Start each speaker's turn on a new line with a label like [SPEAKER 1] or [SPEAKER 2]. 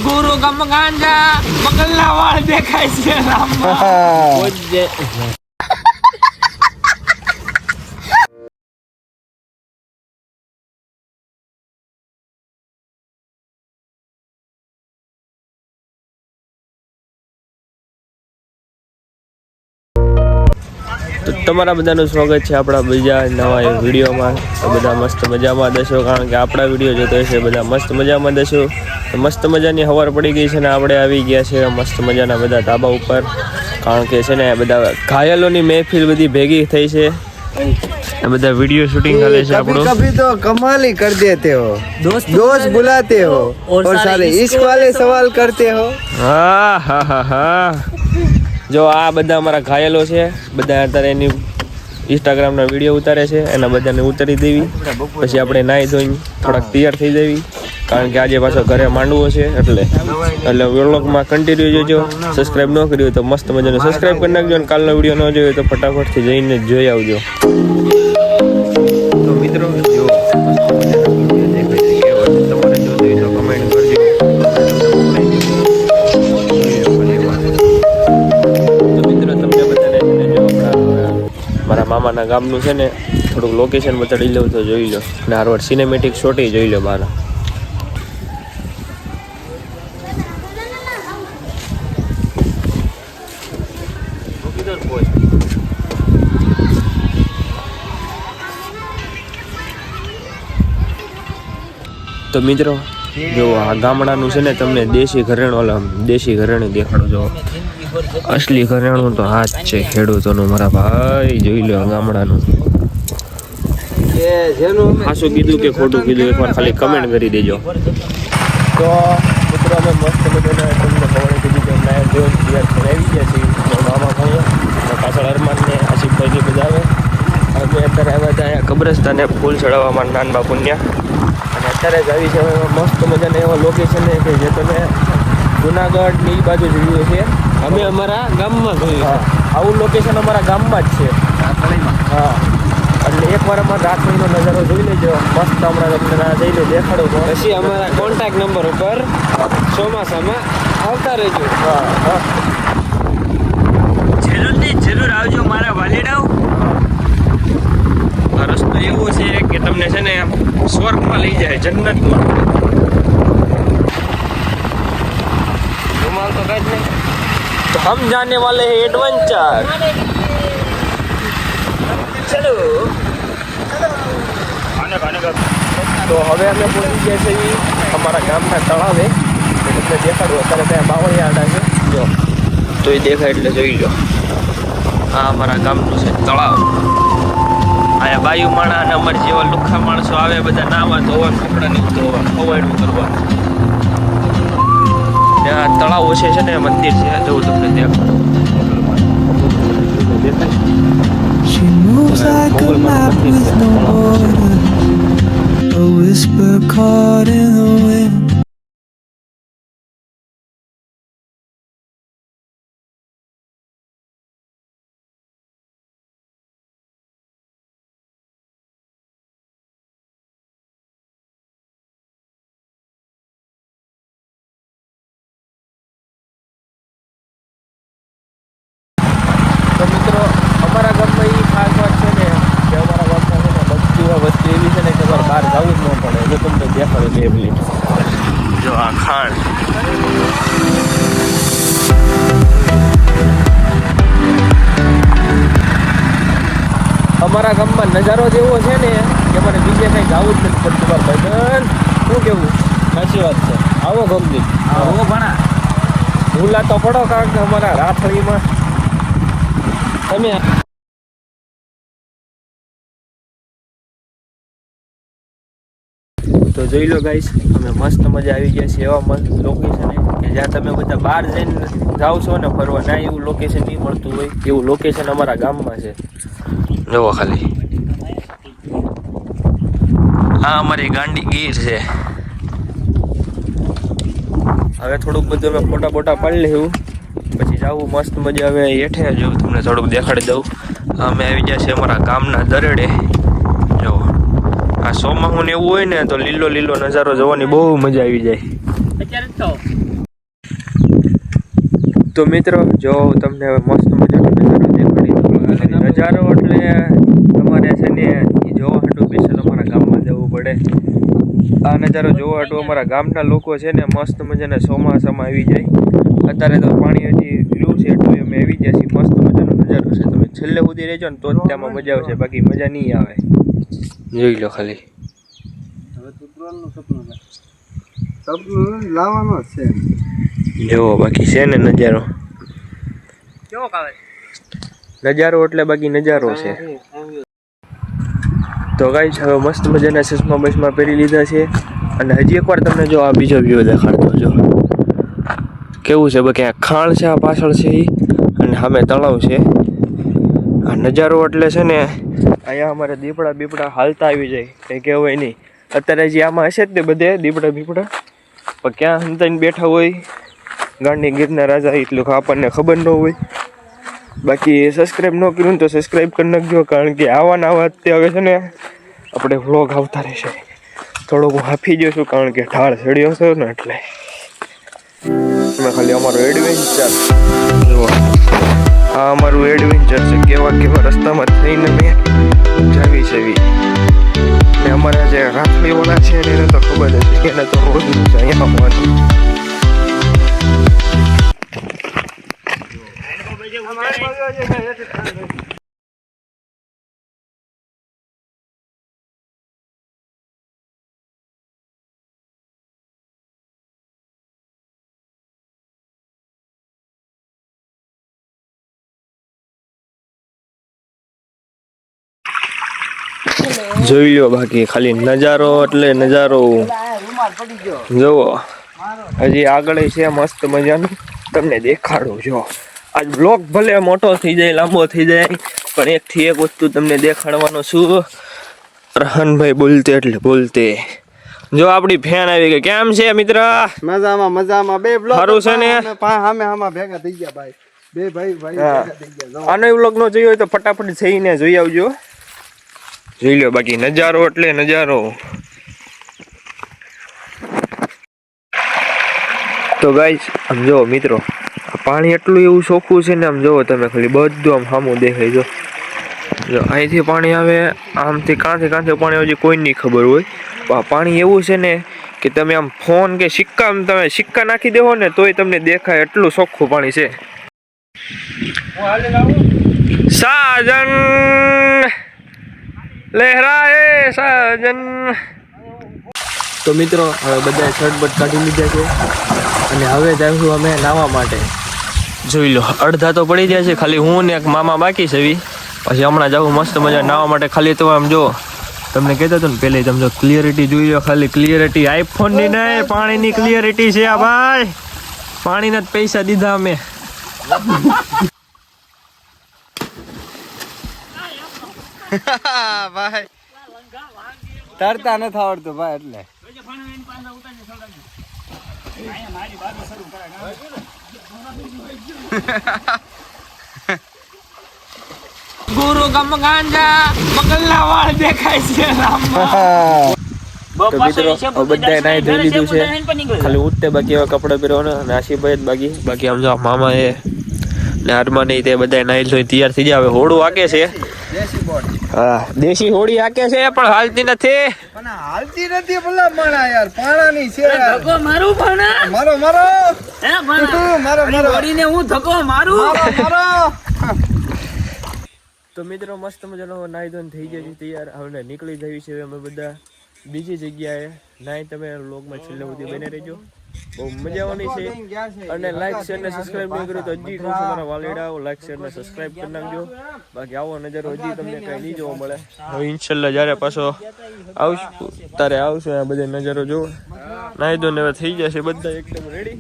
[SPEAKER 1] ગુરુ ગમ ગાંજા મગલના વાળ દેખાય છે રામમાં તો તમારા બધાનું સ્વાગત છે આપણા બીજા નવા વિડીયોમાં. તો બધા મસ્ત મજામાં દશો, કારણ કે આપણા વિડીયો જોતો હશે બધા મસ્ત મજામાં દશો. તો મસ્ત મજાની હવાર પડી ગઈ છે ને આપણે આવી ગયા છે મસ્ત મજાના બધા ધાબા ઉપર, કારણ કે છે ને બધા ઘાયલોની મહેફિલ બધી ભેગી થઈ છે. બધા વીડિયો શૂટિંગ ચાલે છે આપણો.
[SPEAKER 2] कभी तो कमाल ही कर देते हो, दोस्त बुलाते हो और सारे इश्क वाले सवाल करते हो.
[SPEAKER 1] હા હા હા હા જો આ બધા અમારા ઘાયલો છે, બધા અત્યારે એની ઇન્સ્ટાગ્રામના વિડીયો ઉતારે છે, એના બધાને ઉતારી દેવી, પછી આપણે નાહી ધોઈને થોડાક તૈયાર થઈ જવી, કારણ કે આજે પાછો ઘરે માંડવો છે. એટલે વ્લોગમાં કન્ટિન્યુ જોજો. સબસ્ક્રાઈબ ન કર્યું તો મસ્ત મજાનું સબસ્ક્રાઈબ કરી નાખજો, અને કાલનો વિડીયો ન જોયો તો ફટાફટથી જઈને જોઈ આવજો. તો મિત્રો જો તમારે જો જોઈ તો કમેન્ટ કરજો. મારા મામાના ગામનું છે ને થોડુંક લોકેશન બતાડી લઉં તો જોઈ લો, અને હારવાર સિનેમેટિક શોટ જોઈ લો મારા. તો મિત્રો જો આ ગામડાનું છે ને તમને દેશી ઘરેણું દેખાડો. જો અસલી ઘરેણું તો આ જ છે ખેડૂતોનું મારા ભાઈ. જોઈ લો ગામડાનું. ખાસું કીધું કે ખોટું કીધું એકવાર ખાલી કમેન્ટ કરી દેજો. તો મિત્રો અમે મસ્ત મજાના તમને ખબર કીધું કે અમે જોઈ તૈયાર આવી ગયા છીએ. મામા ભાઈઓ પાછળ અરમાન ને આસિફભાઈની બધા આવે. અમે અત્યારે આવ્યા હતા અહીંયા કબ્રસ્તાને ફૂલ ચડાવવામાં નાન બાપુન્યા, અને અત્યારે જ આવી છે મસ્ત મજાના એવા લોકેશન કે જે તમે જુનાગઢ ની બાજુ જોયું છે. અમે અમારા ગામમાં જોયું. આવું લોકેશન અમારા ગામમાં જ છે. હા, એટલે એકવાર અમારા રાત્રિનો નજારો જોઈ લેજો મસ્ત. હમણાં તમને જઈને દેખાડો. પછી અમારા કોન્ટેક્ટ નંબર ઉપર ચોમાસામાં આવતા રહેજો. હા હા, જરૂર આવજો મારા વાલીડાઓ. આ રસ્તો એવો છે કે તમને છે ને સ્વર્ગમાં લઈ જાય, જન્નતમાં. રૂમાલ તો કઈ જ નહીં. તો હમ જાને વાલે હે એડવેન્ચર. ચલો તો હવે અમે પહોંચી ગયા છીએ અમારા ગામના તળાવે. તમને દેખાડું. અત્યારે ત્યાં બાવળિયા આડા છે જો, તો એ દેખાય એટલે જોઈ લો. આ અમારા ગામનું છે તળાવ. અહીંયા બાયુ માણા અને અમારી જેવા લુખ્ખા માણસો આવે બધા નાવા ધોવા, કપડાં નહીં ધોવા, ખવાડું કરવા. ત્યાં તળાવ ઓછે છે ને મંદિર છે, જવું તમને દેખાડું.
[SPEAKER 3] She moves like a map with no border, a whisper caught in the wind.
[SPEAKER 1] તો મિત્રો અમારા ગામમાં એ ખાસ વાત છે ને કે અમારા ગામમાં છે ને બધી વસ્તુ એવી છે ને કે અમારે બહાર જવું જ ન પડે. જો તમને દેખાડો બે મિનિટ. જો આ ખાણ. અમારા ગામમાં નજારો જ એવો છે ને કે મને બીજે કંઈ જવું જ નથી પડતું. ભાઈ બહેન શું કેવું? સાચી વાત છે. આવો ગમતી આવો ભણા ભૂલા તો પડો, કારણ કે અમારા રાથળીમાં તમે તો જોઈ લો ગાઈસ, અમે મસ્ત મજા આવી ગયા છીએ એવા મસ્ત લોકેશન કે જ્યાં તમે બધા બહાર જઈને જાઓ છો ને ફરવા, ના એવું લોકેશન નહીં મળતું હોય. એવું લોકેશન અમારા ગામમાં છે. જોવો ખાલી. આ અમારી ગાંડી ગીર છે. હવે થોડુંક બધું અમે ફોટા બોટા પાડી લેવું, પછી જાવું મસ્ત મજા આવે હેઠે. જો તમને થોડુંક દેખાડી દઉં. અમે આવી ગયા છે અમારા ગામના દરેડે. જો આ સોમાહું ને એવું હોય ને તો લીલો લીલો નજારો જોવાની બહુ મજા આવી જાય. તો મિત્રો જો તમને હવે મસ્ત મજાનો નજારો દેખાડી. નજારો એટલે તમારે છે ને એ જોવા હાટું સ્પેશિયલ અમારા ગામમાં જવું પડે. આ નજારો જોવા હાટું અમારા ગામના લોકો છે ને મસ્ત મજાના ચોમાસામાં આવી જાય. અત્યારે તો પાણી હજી રહ્યું છે એટલું અમે આવી જાય છે. મસ્ત મજાનો નજારો છે. તમે છેલ્લે સુધી રહેજો ને તો જ ત્યાંમાં મજા આવશે, બાકી મજા નહીં આવે. જોઈ લો ખાલી.
[SPEAKER 2] સપનું લાવવાનો છે
[SPEAKER 1] જોવો બાકી છે ને નજારો. નજારો એટલે બાકી નજારો છે. તો ગાઈસ હવે મસ્ત મજાના ચશ્મા બસમાં પહેરી લીધા છે અને હજી એકવાર તમને જો આ બીજો વ્યૂ દેખાડતો જો કેવું છે. બાકી આ ખાણ છે, આ પાછળ છે એ, અને સામે તળાવ છે. આ નજારો એટલે છે ને અહીંયા અમારે દીપડા બીપડા હાલતા આવી જાય, કંઈ કહેવાય નહીં. અત્યારે હજી આમાં હશે જ ને બધે દીપડા બીપડા, પણ ક્યાં હંતાઈને બેઠા હોય ગાંડી ગીરના રાજા, એટલું આપણને ખબર ન હોય. બાકી સબસ્ક્રાઈબ ન કર્યું ને તો સબસ્ક્રાઈબ કરી નાખજો, કારણ કે આવા તે હવે છે ને આપણે વ્લોગ આવતા રહેશે. થોડોક હું હાફી ગયો છું કારણ કે ઢાળ ચડ્યો છે ને એટલે. તમે ખાલી અમારું એડવેન્ચર જુઓ. આ અમારું એડવેન્ચર છે. કેવા કેવા રસ્તામાં થઈને મેં જાવી છે. ને અમારા જે રાખડીવાળા છે ને એને તો ખબર જ છે, એને તો રોજનું છે અહીંયા આવવાનું. જોઈ લો બાકી ખાલી નજારો એટલે નજારો જુઓ. હજી આગળ છે મસ્ત મજાનું, તમને દેખાડું જો. આજ બ્લોગ ભલે મોટો થઈ જાય, લાંબો થઈ જાય, પણ એકથી એક વસ્તુ તમને દેખાડવાનો છું. રહનભાઈ બોલતે એટલે બોલતે. જો આપણી ફેન આવી ગઈ. કેમ છે મિત્ર?
[SPEAKER 2] મજામાં મજામાં. બે બ્લોગ
[SPEAKER 1] સારું છે ને?
[SPEAKER 2] સામે ભેગા થઈ ગયા ભાઈ. બે ભાઈ ભેગા થઈ ગયા.
[SPEAKER 1] આનો વ્લોગ નો જોયો હોય તો ફટાફટ જઈને જોઈ આવજો. જોઈ લો બાકી નજારો એટલે નજારો. તો ગાઈસ આમ જો મિત્રો, પાણી એટલું એવું ચોખ્ખું છે ને, આમ જોવો તમે ખાલી બધું આમ સામું દેખાય. જો અહીંથી પાણી આવે, આમથી કાંથી પાણી આવે કોઈ નહીં ખબર હોય. પાણી એવું છે ને કે તમે આમ ફોન કે તમે સિક્કા નાખી દેવો ને તોય તમને દેખાય, એટલું ચોખ્ખું પાણી છે. સાજન લહેરાએ સાજન. તો મિત્રો હવે બધા શર્ટ બટ કાઢી લીધા છે અને હવે જઈશું અમે નાહવા માટે. જોઈ લો અડધા તો પડી ગયા છે, ખાલી હું ને એક મામા બાકી છે. પછી હમણાં જાઉં મસ્ત મજા નાહવા માટે. ખાલી તો આમ જો તમને કહેતો હતો ને પહેલે, તમે જો ક્લિયરિટી જોઈ લો. ખાલી ક્લિયરિટી આઈફોનની નહીં, પાણીની ક્લિયરિટી છે આ ભાઈ. પાણીના જ પૈસા દીધા અમે.
[SPEAKER 2] ભાઈ તરતા નથી આવડતું ભાઈ, એટલે
[SPEAKER 1] ગુરુ ગમ ગાંજા બગલના વાળ દેખાય છે. તો મિત્રો બધા નાઈ ધોઈ લીધું છે, ખાલી ઉઠતે બાકી એવા કપડા પહેરવાના. અને આશીભાઈ બાકી આમ જો મામા એ ને અરમાન એ તે બધા નાઈ ધોઈ તૈયાર થઈ જાય. હવે હોડું હાકે છે. હા દેશી હોડી હાકે છે પણ હાલતી નથી.
[SPEAKER 2] પણ હાલતી નથી ભલા માણા યાર, પાણાની છે.
[SPEAKER 4] ધક્કો મારું પણ
[SPEAKER 2] મારો
[SPEAKER 4] હે
[SPEAKER 2] મારો
[SPEAKER 4] હોડીને હું ધક્કો મારું.
[SPEAKER 1] તો મિત્રો મસ્ત મજાનો નાઈ ધોઈને થઈ જાય છે તૈયાર. હવે નીકળી જવી છે અમે બધા બીજી જગ્યાએ. નાઈ તમે વ્લોગમાં છેલ્લે સુધી બને રહેજો, બહુ મજા આવવાની છે. અને લાઈક શેર ને સબસ્ક્રાઇબ નહીં કર્યું તો હજી કહું છું મારા વાલીડાઓ, લાઈક શેર ને સબસ્ક્રાઇબ કરી નાખજો. બાકી આવો નજારો હજી તમને કઈ નહીં જોવા મળે. હવે ઇન્શાલ્લાહ જ્યારે પાછો આવશું ત્યારે આવશું આ બધા નજારો જોવો. નાઈ ધોઈને હવે થઈ જશે બધા એકદમ રેડી.